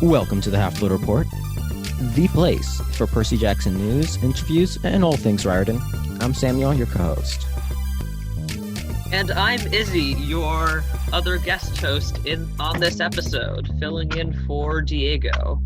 Welcome to the Half-Blood Report, the place for Percy Jackson news, interviews, and all things Riordan. I'm Samuel, your co-host. And I'm Izzy, your other guest host on this episode, filling in for Diego.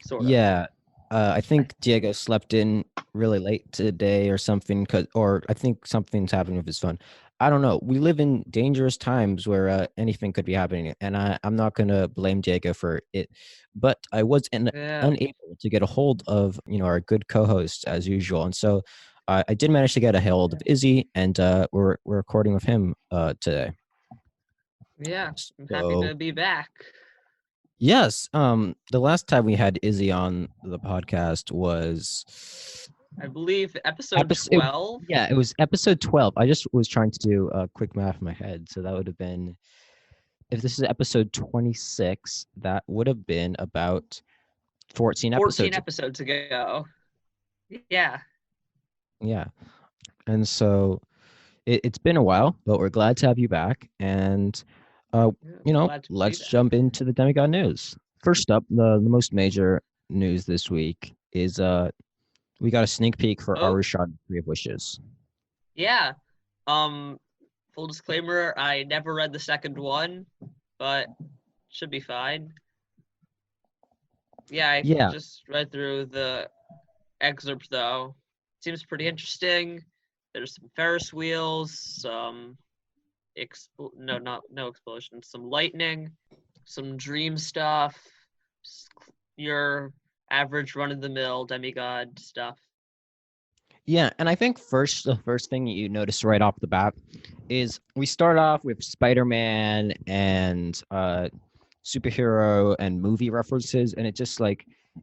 Sort of. Yeah, I think Diego slept in really late today or something, or I think something's happening with his phone. I don't know. We live in dangerous times where anything could be happening, and I'm not going to blame Diego for it. But I was unable to get a hold of, our good co-host as usual. And so I did manage to get a hold of Izzy, and we're recording with him today. Yeah, I'm happy to be back. Yes. The last time we had Izzy on the podcast was, I believe, episode 12. It was episode 12. I just was trying to do a quick math in my head. So that would have been, if this is episode 26, that would have been about 14 episodes ago. Yeah. Yeah. And so it's been a while, but we're glad to have you back. And, let's jump into the Demigod news. First up, the most major news this week is we got a sneak peek for Aru Shah, Tree of Wishes. Yeah. Full disclaimer, I never read the second one, but should be fine. Yeah, I just read through the excerpt, though. Seems pretty interesting. There's some Ferris wheels, some no explosions, some lightning, some dream stuff, your average run-of-the-mill demigod stuff. Yeah, and I think the first thing you notice right off the bat is we start off with Spider-Man and superhero and movie references, and it just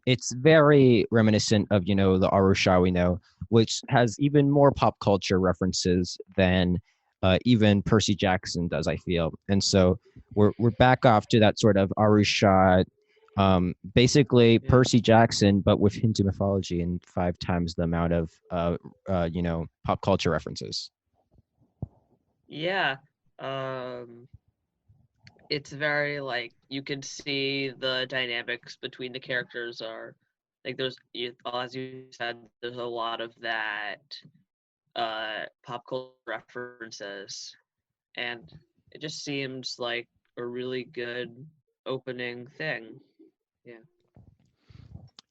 it's very reminiscent of the Aru Shah we know, which has even more pop culture references than even Percy Jackson does, I feel. And so we're back off to that sort of Aru Shah, basically Percy Jackson, but with Hindu mythology and 5 times the amount of pop culture references. Yeah. It's very you can see the dynamics between the characters are there's, as you said, there's a lot of that pop culture references, and it just seems like a really good opening thing.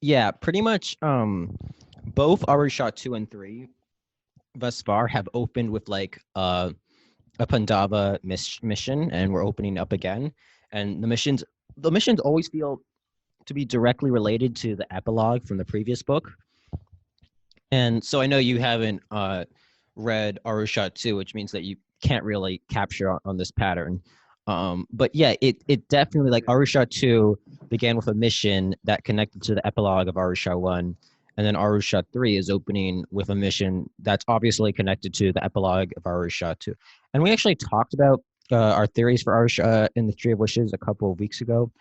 Yeah, pretty much both Aru Shah 2 and 3 thus far have opened with a Pandava mission, and we're opening up again. And the missions always feel to be directly related to the epilogue from the previous book. And so I know you haven't read Aru Shah 2, which means that you can't really capture on this pattern. But yeah, it definitely, Aru Shah 2 began with a mission that connected to the epilogue of Aru Shah 1. And then Aru Shah 3 is opening with a mission that's obviously connected to the epilogue of Aru Shah 2. And we actually talked about our theories for Aru Shah in the Tree of Wishes a couple of weeks ago.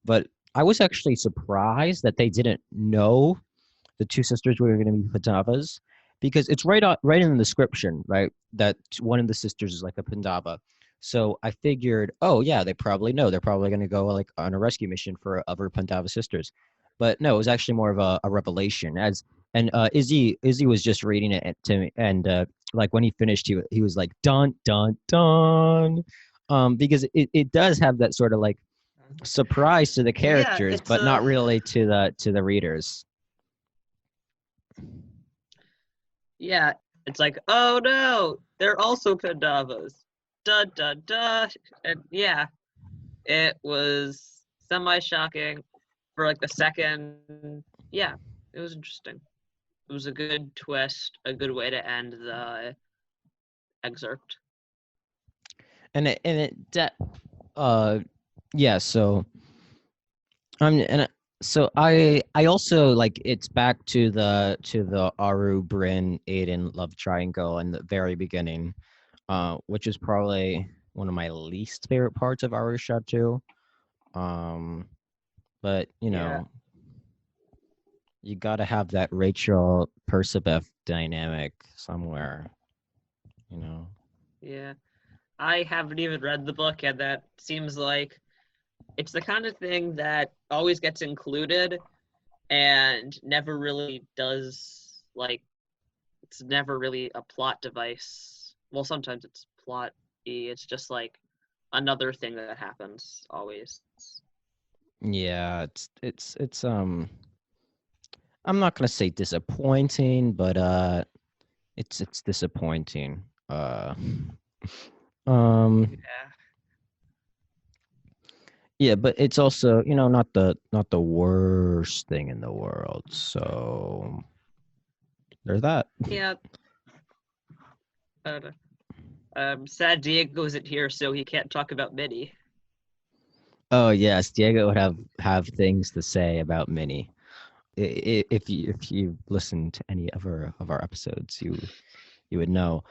But I was actually surprised that they didn't know the 2 sisters were going to be Pandavas, because it's right in the description, right, that one of the sisters is like a Pandava. So I figured, oh yeah, they probably know. They're probably going to go on a rescue mission for other Pandava sisters. But no, it was actually more of a revelation. Izzy was just reading it to me, and when he finished, he was like, dun dun dun, because it does have that sort of surprise to the characters, but not really to the readers. Yeah, it's like, oh no, they're also Pandavas. Duh, duh, duh. And yeah, it was semi-shocking for the second. Yeah, it was interesting. It was a good twist, a good way to end the excerpt. So I also it's back to the Aru, Bryn, Aiden love triangle in the very beginning, which is probably one of my least favorite parts of Aru Shah 2. But you gotta have that Rachel Persebeth dynamic somewhere, Yeah, I haven't even read the book, and that seems like it's the kind of thing that always gets included and never really does, like, it's never really a plot device. Well, sometimes it's plot-y. It's just like another thing that happens always. Yeah, it's I'm not gonna say disappointing, but it's disappointing. Um Yeah. yeah, but it's also, not the worst thing in the world. So there's that. Yeah. Uh, sad Diego isn't here, so he can't talk about Minnie. Oh yes, Diego would have things to say about Minnie. If you listen to any of our episodes, you would know.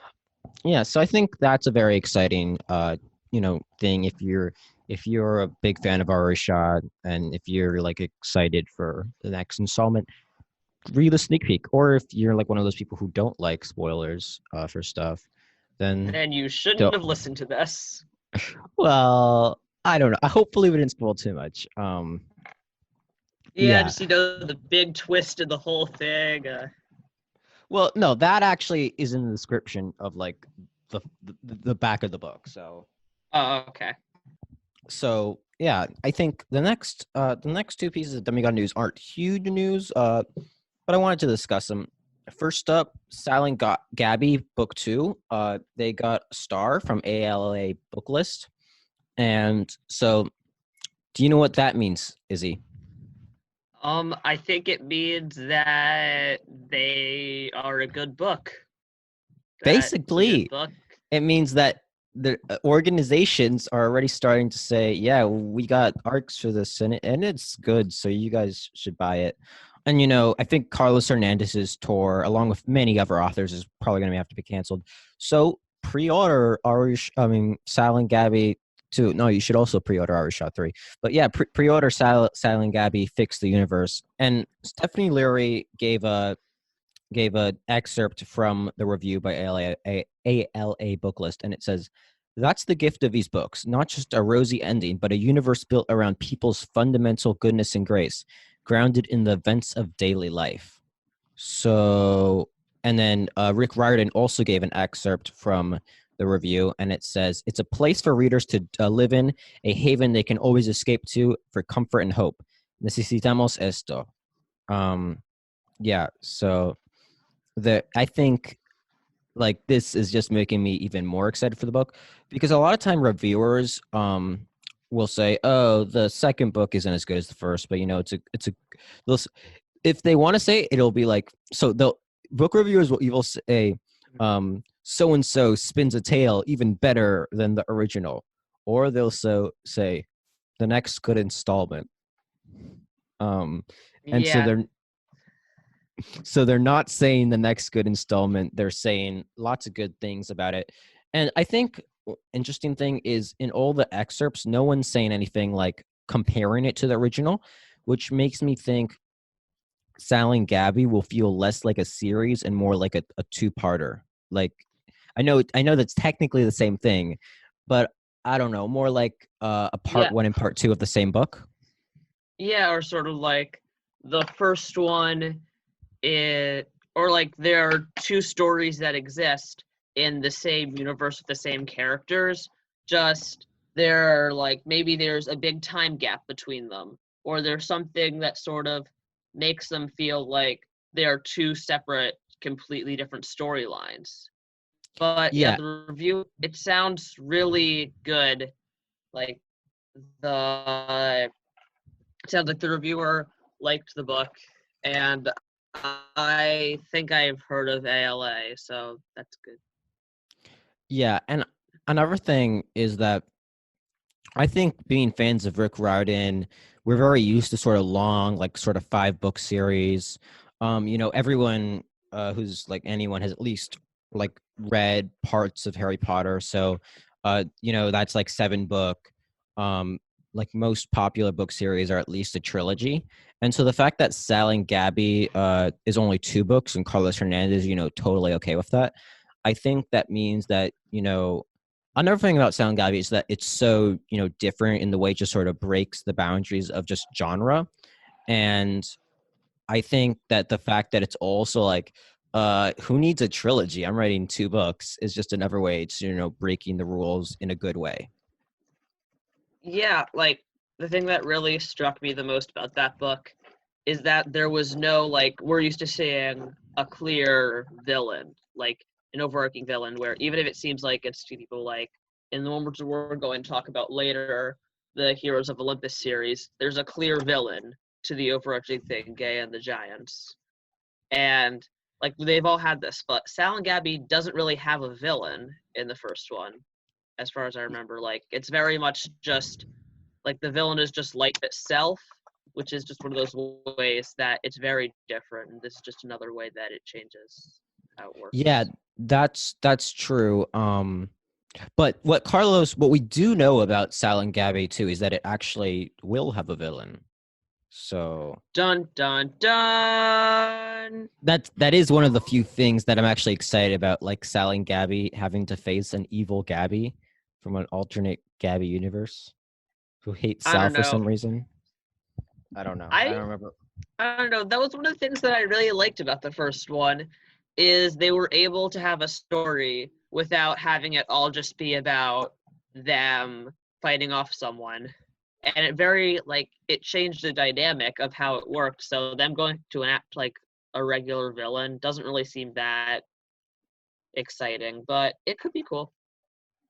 Yeah, so I think that's a very exciting thing if you're a big fan of Aru Shah, and if you're like excited for the next installment, read the sneak peek. Or if you're like one of those people who don't like spoilers for stuff, then Then you shouldn't don't. have listened to this. Well, I don't know. Hopefully we didn't spoil too much. Yeah, Yeah. just the big twist in the whole thing. Well, no, that actually is in the description of like the back of the book. Oh, okay. So yeah, I think the next two pieces of demigod news aren't huge news, but I wanted to discuss them. First up, Sal and Gabi book 2. They got a star from ALA book list, and so do you know what that means, Izzy? I think it means that they are a good book. That it's a good Basically, book. it means that the organizations are already starting to say, yeah, we got arcs for this, and it's good, so you guys should buy it. And I think Carlos Hernandez's tour, along with many other authors, is probably going to have to be canceled. So pre-order Sal and Gabi 2. No, you should also pre-order Aru Shah 3. But yeah, pre-order Sal and Gabi Fix the Universe. And Stephanie Leary gave an excerpt from the review by ALA Booklist, and it says, "That's the gift of these books, not just a rosy ending, but a universe built around people's fundamental goodness and grace, grounded in the events of daily life." So, and then Rick Riordan also gave an excerpt from the review, and it says, "It's a place for readers to live in, a haven they can always escape to for comfort and hope. Necesitamos esto." Yeah, so I think like this is just making me even more excited for the book, because a lot of time reviewers will say, "Oh, the second book isn't as good as the first," but if they want to say it, it'll be like, so the book reviewers will say, "So and so spins a tale even better than the original," or they'll say the next good installment. Um, and Yeah. so they're not saying the next good installment, they're saying lots of good things about it. And I think interesting thing is, in all the excerpts, no one's saying anything like comparing it to the original, which makes me think Sal and Gabi will feel less like a series and more like a two-parter. Like, I know that's technically the same thing, but I don't know, more like a part Yeah. one and part two of the same book. Yeah, or sort of like the first one, or like there are two stories that exist in the same universe with the same characters, just there are like maybe there's a big time gap between them, or there's something that sort of makes them feel like they are two separate, completely different storylines. But yeah, Yeah, the review, it sounds really good. Like the it sounds like the reviewer liked the book, and I think I've heard of ALA, so that's good. yeah. And another thing is that I think, being fans of Rick Riordan, we're very used to sort of long, like sort of 5 book series. Everyone who's like anyone has at least like read parts of Harry Potter. So, that's like 7 book. Like most popular book series are at least a trilogy. And so the fact that Sal and Gabi is only 2 books and Carlos Hernandez, totally okay with that. I think that means that, Another thing about Sal and Gabi is that it's so, different in the way it just sort of breaks the boundaries of just genre. And I think that the fact that it's also like, who needs a trilogy? I'm writing 2 books is just another way to, breaking the rules in a good way. Yeah, like the thing that really struck me the most about that book is that there was no like we're used to seeing a clear villain, like an overarching villain, where even if it seems like it's two people, like in the one we're going to talk about later, the Heroes of Olympus series, there's a clear villain to the overarching thing, Gay and the Giants. And like they've all had this, but Sal and Gabby doesn't really have a villain in the first one, as far as I remember. Like it's very much just like the villain is just life itself, which is just one of those ways that it's very different. And this is just another way that it changes how it Yeah, works. that's true. But what we do know about Sal and Gabi too is that it actually will have a villain. So Dun dun dun. that is one of the few things that I'm actually excited about, like Sal and Gabi having to face an evil Gabi from an alternate Gabi universe who hates I Sal don't for know. some reason. I don't know. I I don't remember. I don't know. That was one of the things that I really liked about the first one, is they were able to have a story without having it all just be about them fighting off someone. And it very like it changed the dynamic of how it worked. So them going to an act like a regular villain doesn't really seem that exciting, but it could be cool.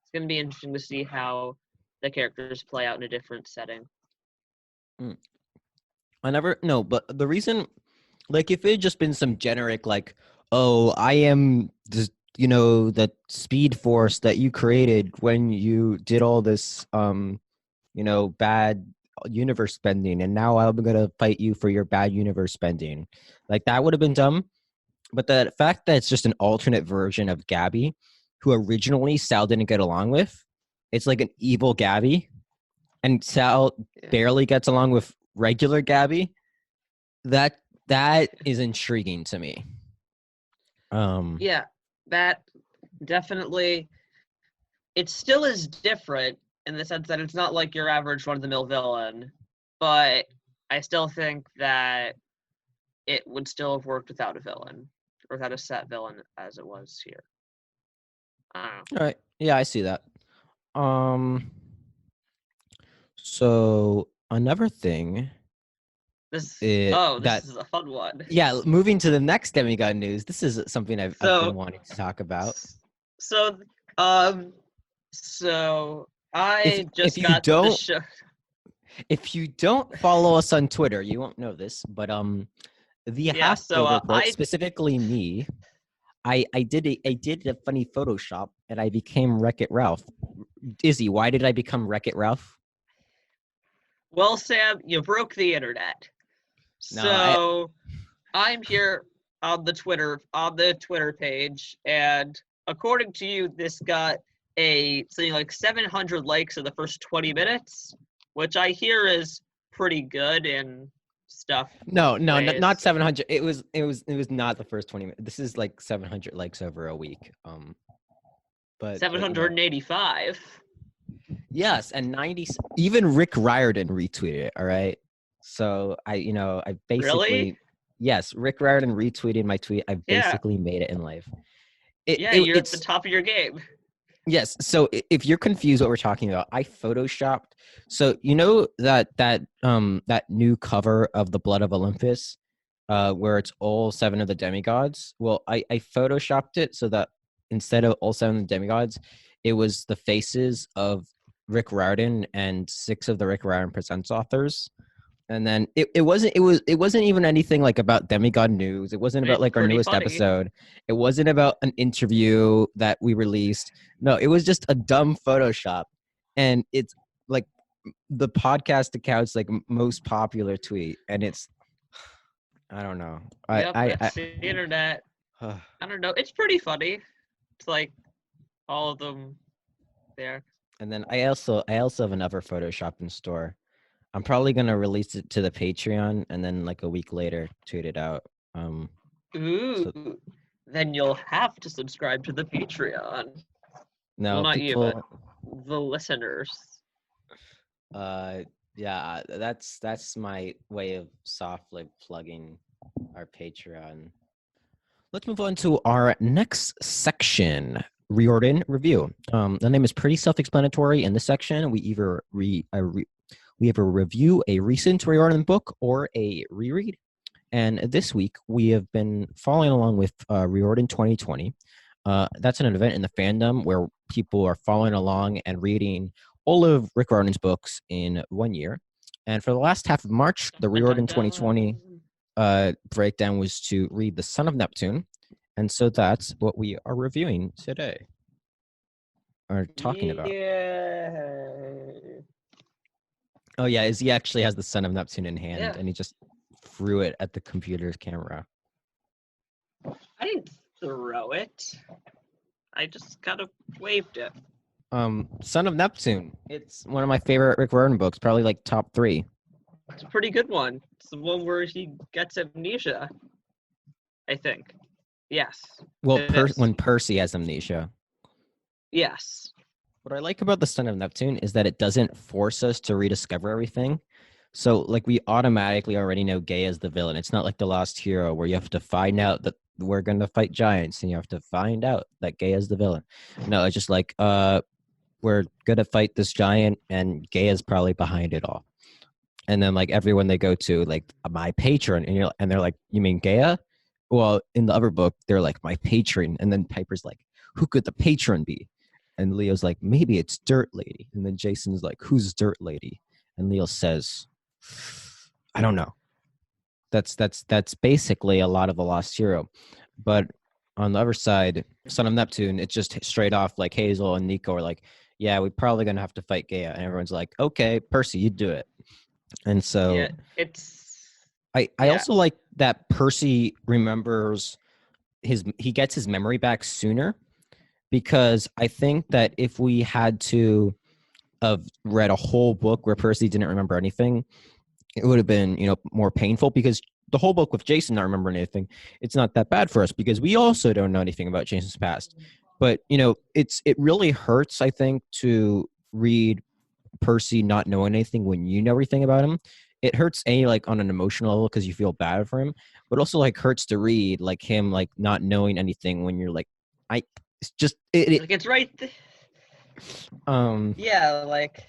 It's gonna be interesting to see how the characters play out in a different setting. Mm. I never no, but the reason, like, if it had just been some generic, like, oh, I am the the speed force that you created when you did all this bad universe spending, and now I'm gonna fight you for your bad universe spending. Like, that would have been dumb. But the fact that it's just an alternate version of Gabby, who originally Sal didn't get along with, it's like an evil Gabby, and Sal Yeah. barely gets along with regular Gabby. That is intriguing to me. Um, Yeah, that definitely it still is different in the sense that it's not like your average run-of-the-mill villain, but I still think that it would still have worked without a villain, or without a set villain as it was here. I don't know. all right, yeah, I see that. Um, so another thing This that is a fun one. yeah, moving to the next demigod news. This is something I've been So, wanting to talk about. so, um, so If I if just you got the don't show. if you don't follow us on Twitter, you won't know this, but the Yeah, Half so Blood Report, I specifically me, I did a funny Photoshop and I became Wreck It Ralph. Izzy, why did I become Wreck It Ralph? well, Sam, you broke the internet. No, I So I'm here on the Twitter page, and according to you, this got a something like 700 likes in the first 20 minutes, which I hear is pretty good in stuff no, not ways. 700. It was not the first 20 minutes. This is like 700 likes over a week. But 785. yes, and 90, even Rick Riordan retweeted it, all right? So I Really? basically, yes, Rick Riordan retweeted my tweet. I Yeah. basically made it in life. It, Yeah, it you're at the it's top of your game. Yes. So if you're confused what we're talking about, I photoshopped. So that new cover of the Blood of Olympus, where it's all 7 of the demigods. Well, I photoshopped it so that instead of all 7 of the demigods, it was the faces of Rick Riordan and 6 of the Rick Riordan Presents authors. And then it wasn't even anything like about demigod news. It wasn't about It's like our pretty newest funny. episode. It wasn't about an interview that we released. No, it was just a dumb Photoshop. And it's like the podcast account's like most popular tweet. And it's, I don't know. Yep, that's the internet. I I don't know. It's pretty funny. It's like all of them there. and then I also have another Photoshop in store. I'm probably gonna release it to the Patreon and then like a week later tweet it out. So Ooh, then you'll have to subscribe to the Patreon. Well, No, not you, but people. the listeners. Yeah, that's my way of softly plugging our Patreon. Let's move on to our next section, Riordan Review. The name is pretty self-explanatory. In this section, we either we ever review a recent Riordan book or a reread. And this week, we have been following along with Riordan 2020. That's an event in the fandom where people are following along and reading all of Rick Riordan's books in 1 year. And for the last half of March, the Dun, dun, Riordan 2020 dun. breakdown was to read The Son of Neptune. And so that's what we are reviewing today, or talking about. Yeah. Oh, yeah, Izzy actually has The Son of Neptune in hand, Yeah. and he just threw it at the computer's camera. I didn't throw it. I just kind of waved it. Son of Neptune. It's one of my favorite Rick Riordan books, probably like top 3. It's a pretty good one. It's the one where he gets amnesia, I think. Yes. Well, It is. when Percy has amnesia. Yes. What I like about The Son of Neptune is that it doesn't force us to rediscover everything. So, like, we automatically already know Gaia's the villain. It's not like The Lost Hero where you have to find out that we're going to fight giants and you have to find out that Gaia's the villain. No, it's just like, we're going to fight this giant and Gaia's probably behind it all. And then, like, everyone they go to, like, my patron, and they're like, you mean Gaia? Well, in the other book, they're like, my patron. And then Piper's like, who could the patron be? And Leo's like, maybe it's Dirt Lady. And then Jason's like, who's Dirt Lady? And Leo says, I don't know. That's basically a lot of The Lost Hero. But on the other side, Son of Neptune, it's just straight off like Hazel and Nico are like, yeah, we're probably gonna have to fight Gaia. And everyone's like, okay, Percy, you do it. And so Yeah. It's. I Yeah. also like that Percy remembers he gets his memory back sooner, because I think that if we had to have read a whole book where Percy didn't remember anything, it would have been, more painful, because the whole book with Jason not remembering anything, it's not that bad for us because we also don't know anything about Jason's past. But, it really hurts, I think, to read Percy not knowing anything when you know everything about him. It hurts like on an emotional level because you feel bad for him, but also like hurts to read like him like not knowing anything when you're like, it's just Like, it's right. um Yeah, like,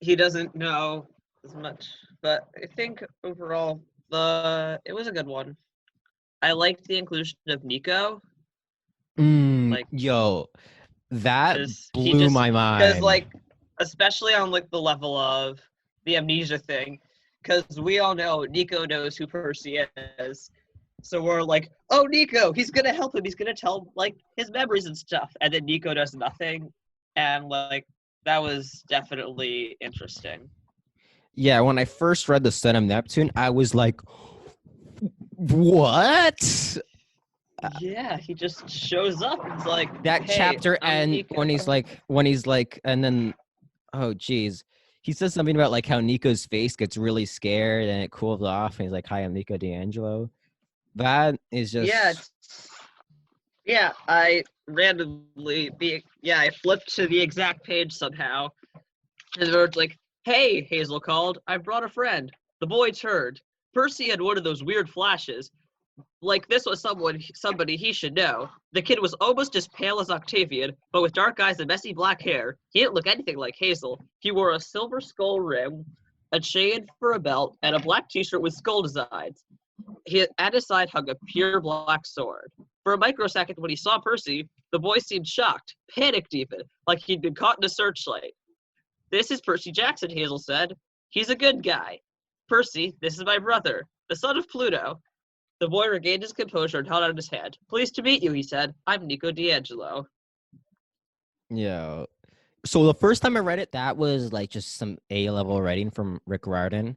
he doesn't know as much. But I think overall, it was a good one. I liked the inclusion of Nico. Like, yo, that because he blew just, my because, mind. like, especially on, like, the level of the amnesia thing, because we all know Nico knows who Percy is. So we're like, oh, Nico, he's gonna help him. He's gonna tell like his memories and stuff. And then Nico does nothing. And like that was definitely interesting. Yeah, when I first read The Son of Neptune, I was like, what? Yeah, he just shows up. It's like That hey, chapter, I'm and Nico. when he's like, and then, oh geez, he says something about like how Nico's face gets really scared and it cools off, and he's like, hi, I'm Nico D'Angelo. That is Yeah, just, yeah. I randomly I flipped to the exact page somehow, and it's like, hey, Hazel called. I brought a friend. The boys heard. Percy had one of those weird flashes. Like this was somebody he should know. The kid was almost as pale as Octavian, but with dark eyes and messy black hair. He didn't look anything like Hazel. He wore a silver skull rim, a chain for a belt, and a black t-shirt with skull designs. At his side hung a pure black sword. For a microsecond, when he saw Percy, the boy seemed shocked, panicked even, like he'd been caught in a searchlight. This is Percy Jackson, Hazel said. He's a good guy. Percy, this is my brother, the son of Pluto. The boy regained his composure and held out his hand. Pleased to meet you, he said. I'm Nico D'Angelo. yeah. So the first time I read it, that was like just some A-level writing from Rick Riordan.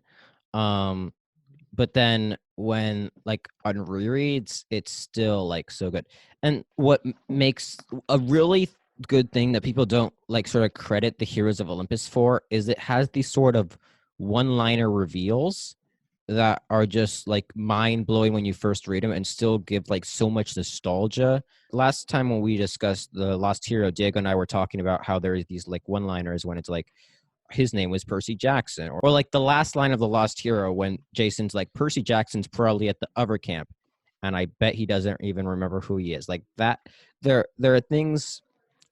But then when like on rereads, it's still like so good. And what makes a really good thing that people don't like sort of credit the Heroes of Olympus for is it has these sort of one-liner reveals that are just like mind blowing when you first read them and still give like so much nostalgia. Last time when we discussed the Lost Hero, Diego and I were talking about how there are these like one liners when it's like his name was Percy Jackson, or like the last line of the Lost Hero when Jason's like, Percy Jackson's probably at the other camp, and I bet he doesn't even remember who he is. Like that, there are things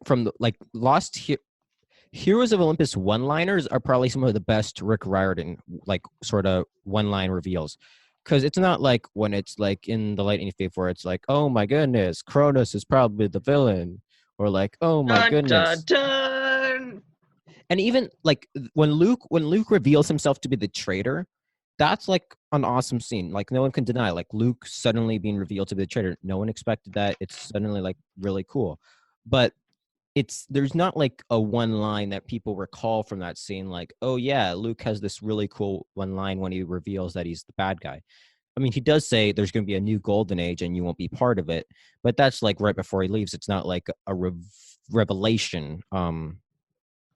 from the like Heroes of Olympus one-liners are probably some of the best Rick Riordan like sort of one-line reveals. Because it's not like when it's like in the Lightning Thief where it's like, oh my goodness, Cronus is probably the villain, or like, oh my Dun dun goodness. dun. And even like when Luke reveals himself to be the traitor, that's like an awesome scene. Like no one can deny like Luke suddenly being revealed to be the traitor. No one expected that. It's suddenly like really cool. But there's not like a one line that people recall from that scene like, oh yeah, Luke has this really cool one line when he reveals that he's the bad guy. I mean, he does say there's going to be a new golden age and you won't be part of it, but that's like right before he leaves. It's not like a revelation.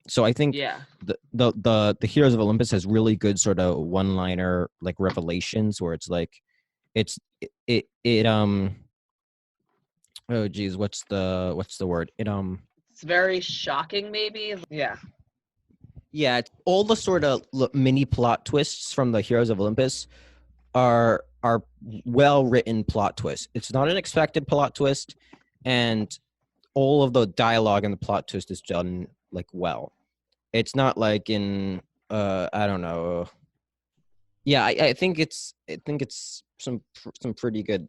So I think Yeah. the Heroes of Olympus has really good sort of one liner like revelations where it's like it oh geez, what's the word, It's very shocking, maybe. Yeah. yeah, it's all the sort of mini plot twists from the Heroes of Olympus are well written plot twists. It's not an expected plot twist, and all of the dialogue and the plot twist is done like well. It's not like in I don't know. Yeah, I think it's some pretty good.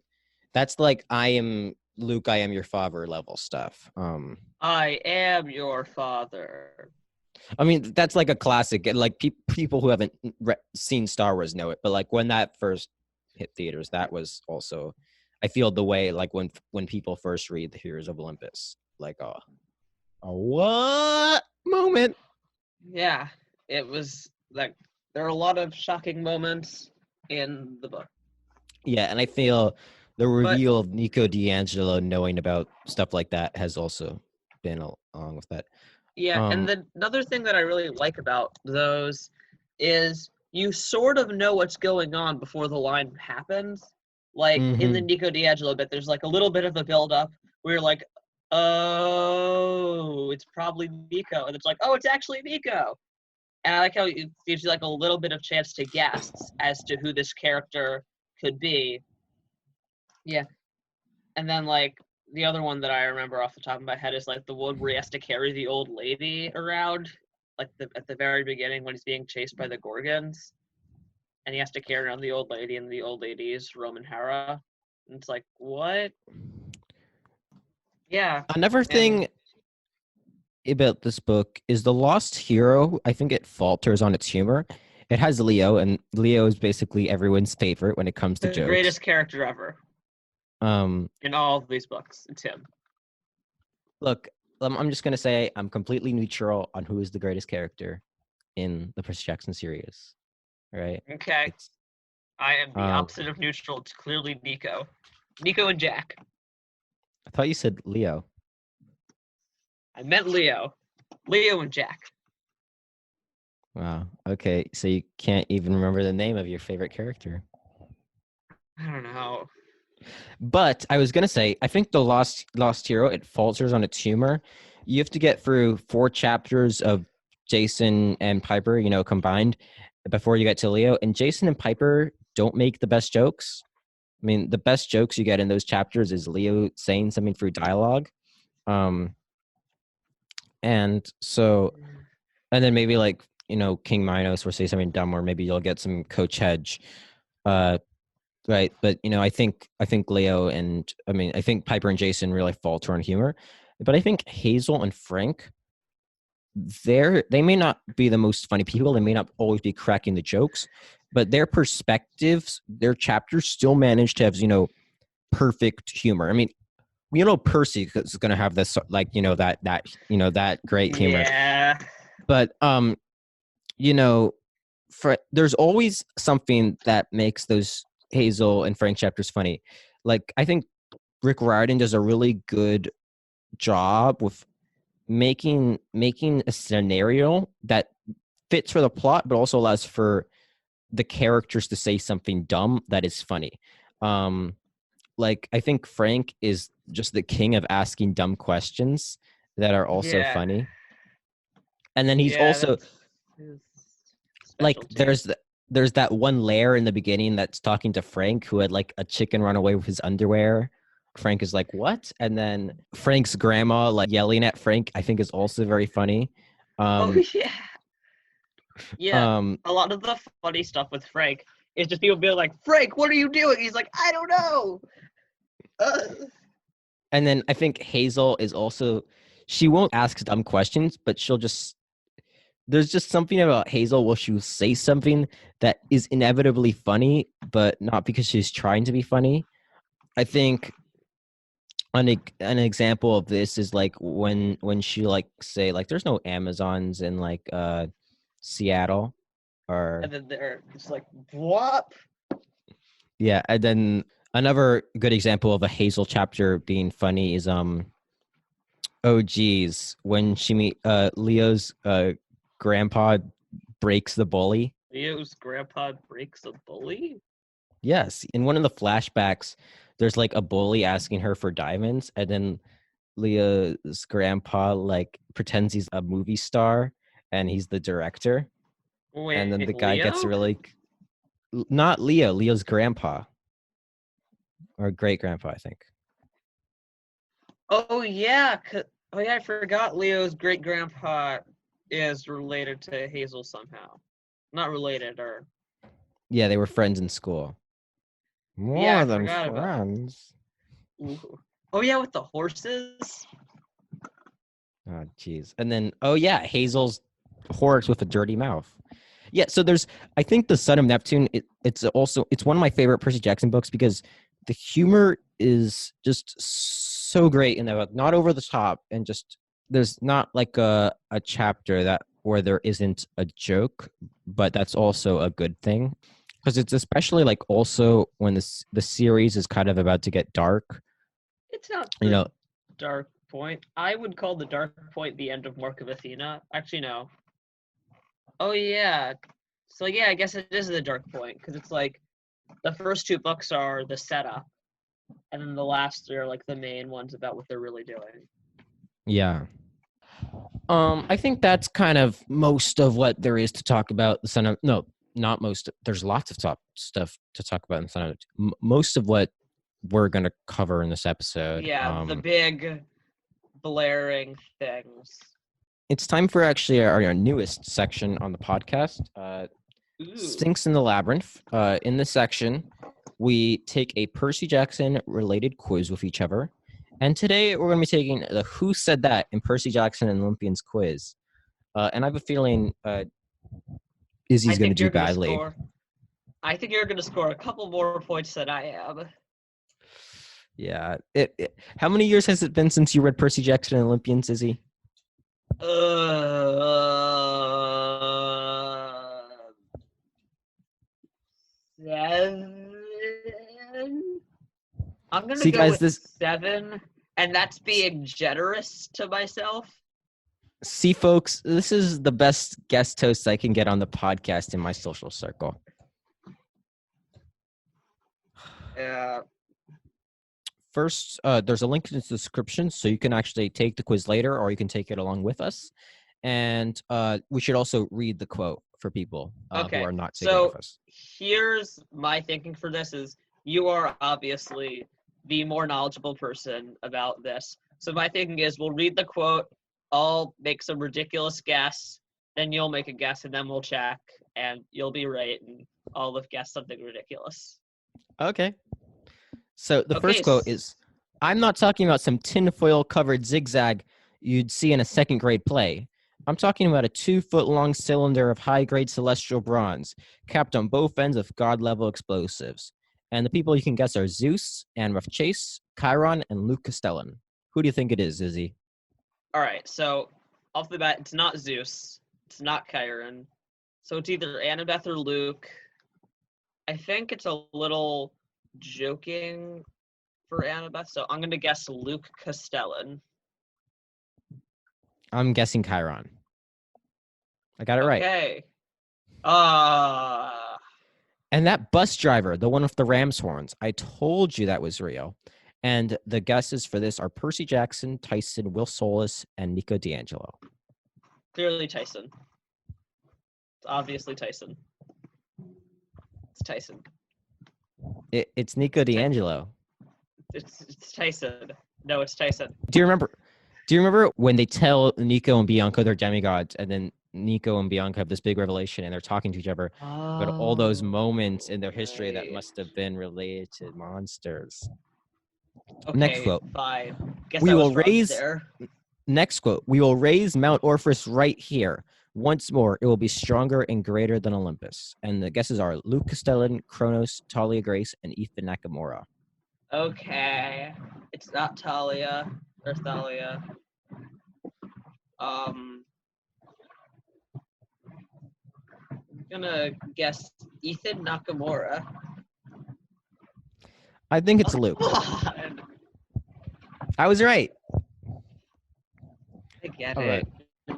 That's like I am Luke, I am your father level stuff. I am your father. I mean, that's like a classic. Like people who haven't seen Star Wars know it, but like when that first hit theaters, that was also, I feel the way like when people first read the Heroes of Olympus, like a what moment? Yeah. It was like there are a lot of shocking moments in the book. Yeah, and I feel the But reveal of Nico D'Angelo knowing about stuff like that has also been along with that. yeah, and Um, then another thing that I really like about those is you sort of know what's going on before the line happens. Like in the mhm. Nico D'Angelo bit, there's like a little bit of a build up where you're like, oh, it's probably Nico, and it's like, oh, it's actually Nico. And I like how it gives you like a little bit of chance to guess as to who this character could be. Yeah, and then like the other one that I remember off the top of my head is like the one where he has to carry the old lady around, like at the very beginning when he's being chased by the Gorgons, and he has to carry around the old lady, and the old lady is Roman Hera. And it's like, what? Yeah, Another and thing about this book is the Lost Hero. I think it falters on its humor. It has Leo, and Leo is basically everyone's favorite when it comes to the jokes. greatest character ever Um, in all of these books. It's him. look, I'm just gonna say I'm completely neutral on who is the greatest character in the Percy Jackson series. All right, Okay, it's I am the um, opposite of neutral. It's clearly Nico. Nico and Jack. I thought you said Leo. I meant Leo. Leo and Jack. Wow. Okay, so you can't even remember the name of your favorite character. I don't know. But I was gonna say, I think the Lost Hero, it falters on its humor. You have to get through 4 chapters of Jason and Piper, combined before you get to Leo. And Jason and Piper don't make the best jokes. I mean, the best jokes you get in those chapters is Leo saying something through dialogue. Um, and so, and then maybe like, King Minos will say something dumb, or maybe you'll get some Coach Hedge. Uh, right, but I think Leo and I think Piper and Jason really falter on humor, but I think Hazel and Frank, they may not be the most funny people, they may not always be cracking the jokes, but their perspectives, their chapters still manage to have perfect humor. I mean, Percy is going to have this like that great humor, Yeah. but you know there's always something that makes those Hazel and Frank chapters funny. Like I think Rick Riordan does a really good job with making a scenario that fits for the plot, but also allows for the characters to say something dumb that is funny. Like I think Frank is just the king of asking dumb questions that are also Yeah. funny. And then he's Yeah, also that's his like specialty. there's that one lair in the beginning that's talking to Frank who had like a chicken run away with his underwear. Frank is like, "What?" And then Frank's grandma like yelling at Frank, I think is also very funny. Oh Um yeah. Yeah. um A lot of the funny stuff with Frank is just people being like, Frank, what are you doing? He's like, I don't know. and then I think Hazel is also she won't ask dumb questions, but she'll just there's just something about Hazel where she'll say something that is inevitably funny, but not because she's trying to be funny. I think an example of this is like when she like say like there's no Amazons in like Seattle or And then they're just like, what? yeah, and then another good example of a Hazel chapter being funny is oh geez when she meet Leo's grandpa breaks the bully. Leo's grandpa breaks a bully? Yes, in one of the flashbacks, there's like a bully asking her for diamonds, and then Leo's grandpa like pretends he's a movie star and he's the director, and then Wait, the guy gets Leo? really not Leo, Leo's grandpa or great grandpa, I think. Oh yeah. Oh yeah, I forgot Leo's great grandpa is related to Hazel somehow. Not related, or Yeah, they were friends in school. yeah, I More than forgot about. friends. Ooh. Oh yeah, with the horses. Oh, jeez. And then, oh yeah, Hazel's horse with a dirty mouth. Yeah, so there's, I think the Son of Neptune. It's also it's one of my favorite Percy Jackson books because the humor is just so great in that book, not over the top, and just there's not like a chapter that where there isn't a joke, but that's also a good thing because it's especially like also when the series is kind of about to get dark. It's not You the know, dark point. I would call the dark point the end of Mark of Athena. Actually, no. Oh yeah. So yeah, I guess it is the dark point because it's like the first two books are the setup, and then the last are like the main ones about what they're really doing. yeah. I think that's kind of most of what there is to talk about. The Son of no, not most. There's lots of top stuff to talk about in the Son of most of what we're gonna cover in this episode. Yeah, the big blaring things. It's time for actually our newest section on the podcast, Ooh. Stinks in the Labyrinth. In this section, we take a Percy Jackson related quiz with each other. And today we're going to be taking the Who Said That in Percy Jackson and Olympians quiz. And I have a feeling I Izzy's going to think do you're gonna badly. score. I think you're gonna score a couple more points than I am. Yeah. How many years has it been since you read Percy Jackson and Olympians, Izzy? Seven. I'm gonna See, go guys, with this 7, and that's being generous to myself. see, folks, this is the best guest host I can get on the podcast in my social circle. Yeah. First, there's a link in the description, so you can actually take the quiz later, or you can take it along with us. And we should also read the quote for people who Okay. are not taking it with So us. here's my thinking for this: is you are obviously the more knowledgeable person about this. So my thinking is we'll read the quote, I'll make some ridiculous guess, then you'll make a guess, and then we'll check, and you'll be right, and I'll have guessed something ridiculous. Okay. So the Okay. first quote is, I'm not talking about some tinfoil covered zigzag you'd see in a second grade play. I'm talking about a 2-foot long cylinder of high grade celestial bronze, capped on both ends with god level explosives. And the people you can guess are Zeus, Anref Chase, Chiron, and Luke Castellan. Who do you think it is, Izzy? All right. So off the bat, it's not Zeus. It's not Chiron. So it's either Annabeth or Luke. I think it's a little joking for Annabeth, so I'm gonna guess Luke Castellan. I'm guessing Chiron. I got it right. Okay. And that bus driver, the one with the ram's horns, I told you that was real. And the guesses for this are Percy Jackson, Tyson, Will Solis, and Nico D'Angelo. Clearly Tyson. It's obviously Tyson. It's Tyson. It's Nico D'Angelo. It's Tyson. No, it's Tyson. Do you remember when they tell Nico and Bianca they're demigods, and then Nico and Bianca have this big revelation and they're talking to each other, but all those moments in their history that must have been related to monsters. Okay, Next quote. Fine. Guess We I was will wrong raise there. Next quote. We will raise Mount Orpheus right here. Once more, it will be stronger and greater than Olympus. And the guesses are Luke Castellan, Kronos, Talia Grace, and Ethan Nakamura. Okay. It's not Talia or Thalia. I'm gonna guess Ethan Nakamura. I think it's Luke. God. I was right. I get All it.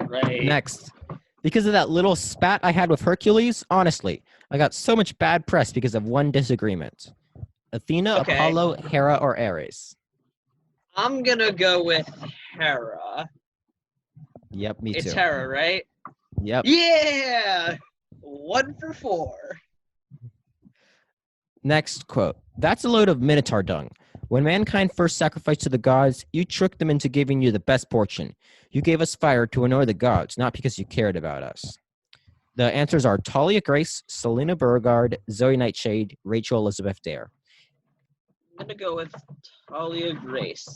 Right. Next. Because of that little spat I had with Hercules, honestly, I got so much bad press because of one disagreement. Athena, Okay. Apollo, Hera, or Ares? I'm gonna go with Hera. Yep, me too. It's Hera, right? Yep. Yeah! 1 for 4. Next quote. That's a load of minotaur dung. When mankind first sacrificed to the gods, you tricked them into giving you the best portion. You gave us fire to annoy the gods, not because you cared about us. The answers are Talia Grace, Selena Beauregard, Zoe Nightshade, Rachel Elizabeth Dare. I'm gonna go with Talia Grace.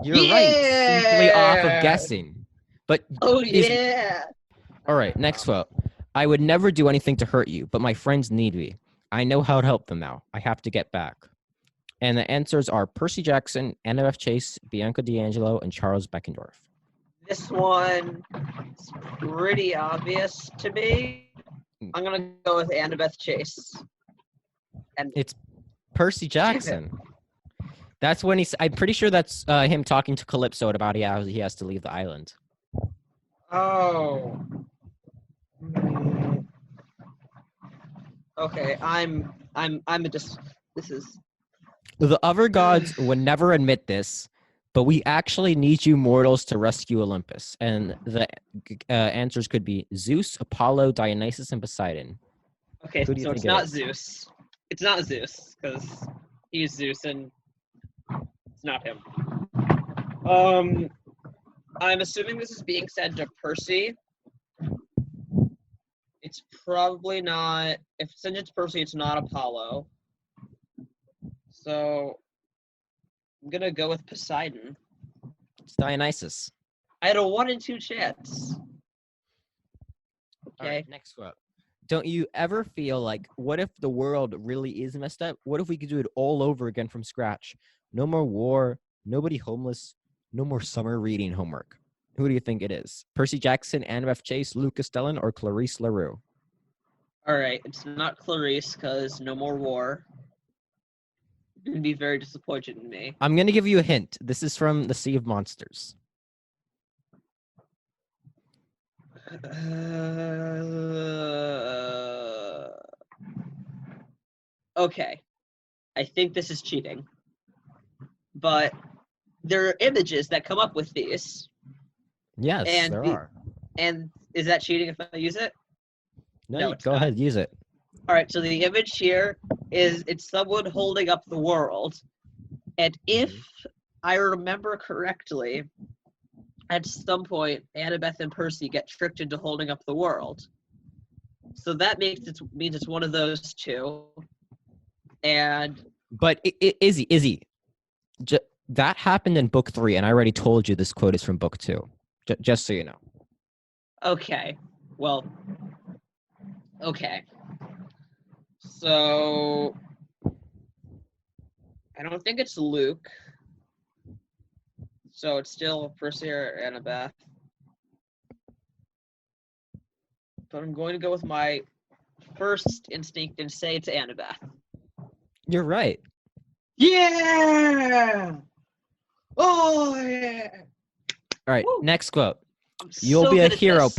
You're right. Simply off of guessing. But yeah. All right, next quote. I would never do anything to hurt you, but my friends need me. I know how to help them now. I have to get back. And the answers are Percy Jackson, Annabeth Chase, Bianca D'Angelo, and Charles Beckendorf. This one is pretty obvious to me. I'm gonna go with Annabeth Chase. And it's Percy Jackson. That's when I'm pretty sure that's him talking to Calypso about how he has to leave the island. Oh. Okay, this is. The other gods would never admit this, but we actually need you mortals to rescue Olympus. And the answers could be Zeus, Apollo, Dionysus, and Poseidon. Okay, so it's not Zeus. It's not Zeus, because he's Zeus and it's not him. I'm assuming this is being said to Percy. It's probably not. Since it's Percy, it's not Apollo. So I'm gonna go with Poseidon. It's Dionysus. I had a 1 in 2 chance. Okay. All right, next quote. Don't you ever feel like, what if the world really is messed up? What if we could do it all over again from scratch? No more war, nobody homeless, no more summer reading homework. Who do you think it is? Percy Jackson, Annabeth Chase, Luke Castellan, or Clarice LaRue? All right, it's not Clarice because no more war. You're gonna be very disappointed in me. I'm gonna give you a hint. This is from The Sea of Monsters. Okay, I think this is cheating, but there are images that come up with these. Yes, and there are. And is that cheating if I use it? No, go ahead, use it. All right, so the image here it's someone holding up the world, and if I remember correctly, at some point, Annabeth and Percy get tricked into holding up the world. So that means it's one of those two. But Izzy, that happened in book 3, and I already told you this quote is from book 2, just so you know. Okay, well, okay. So I don't think it's Luke. So it's still Percy or Annabeth. But I'm going to go with my first instinct and say it's Annabeth. You're right. Yeah! Oh, yeah! All right, Woo! next quote. I'm You'll so be a good at hero, this.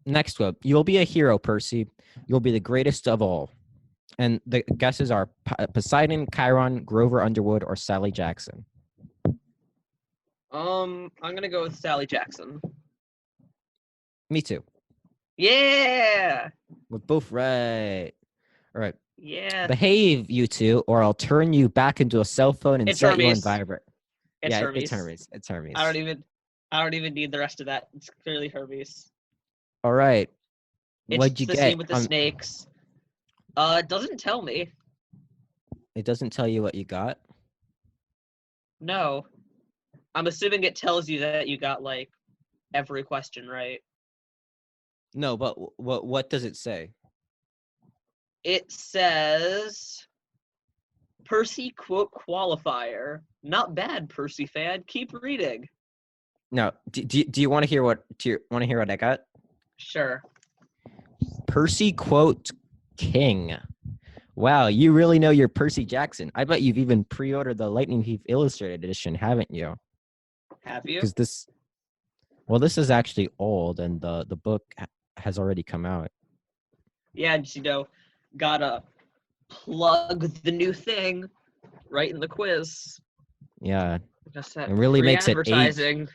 Next quote. You'll be a hero, Percy. You'll be the greatest of all. And the guesses are Poseidon, Chiron, Grover Underwood, or Sally Jackson. I'm gonna go with Sally Jackson. Me too. Yeah. We're both right. All right. Yeah. Behave, you two, or I'll turn you back into a cell phone and It's set you on Hermes. vibrate. It's Yeah, Hermes. it's Hermes. It's Hermes. I don't even need the rest of that. It's clearly Hermes. All right. What'd It's you the get? scene with the snakes. It doesn't tell me. It doesn't tell you what you got. No. I'm assuming it tells you that you got like every question right. No, but what does it say? It says Percy quote qualifier. Not bad, Percy fan. Keep reading. No. Do you want to hear what I got? Sure. Percy quote king. Wow, you really know your Percy Jackson. I bet you've even pre-ordered the Lightning Thief Illustrated edition, haven't you? Have you? Because this is actually old, and the book has already come out. Yeah, just, gotta plug the new thing right in the quiz. Yeah, Just that and really free makes advertising.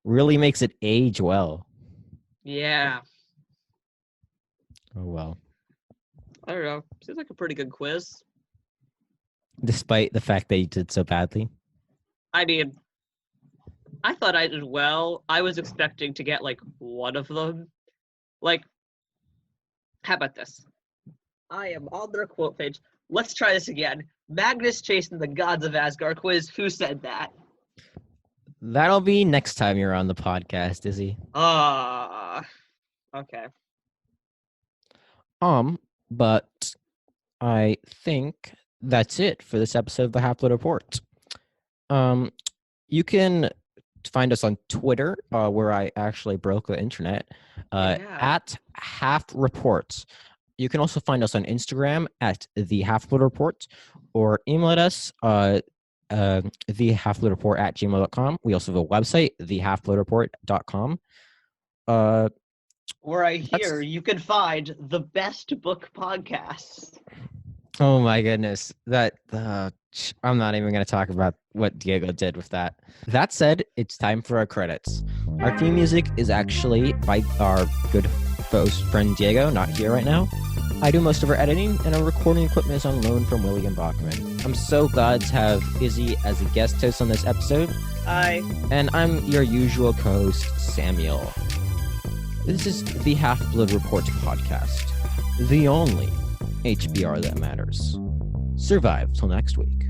Really makes it age well. Yeah. Oh well. I don't know. Seems like a pretty good quiz. Despite the fact that you did so badly. I mean, I thought I did well. I was expecting to get like one of them. Like, how about this? I am on their quote page. Let's try this again. Magnus chasing the gods of Asgard quiz. Who said that? That'll be next time you're on the podcast, Izzy. Okay. But I think that's it for this episode of the Half-Blood Report. You can find us on Twitter, where I actually broke the internet, at Half Reports. You can also find us on Instagram at the Half-Blood Report, or email us thehalfbloodreport@gmail.com. We also have a website, thehalfbloodreport.com. Where I hear you can find the best book podcasts. Oh my goodness. I'm not even going to talk about what Diego did with that. That said, it's time for our credits. Our theme music is actually by our good friend Diego, not here right now. I do most of our editing, and our recording equipment is on loan from William Bachman. I'm so glad to have Izzy as a guest host on this episode. Hi. And I'm your usual co-host, Samuel. This is the Half-Blood Report podcast, the only HBR that matters. Survive till next week.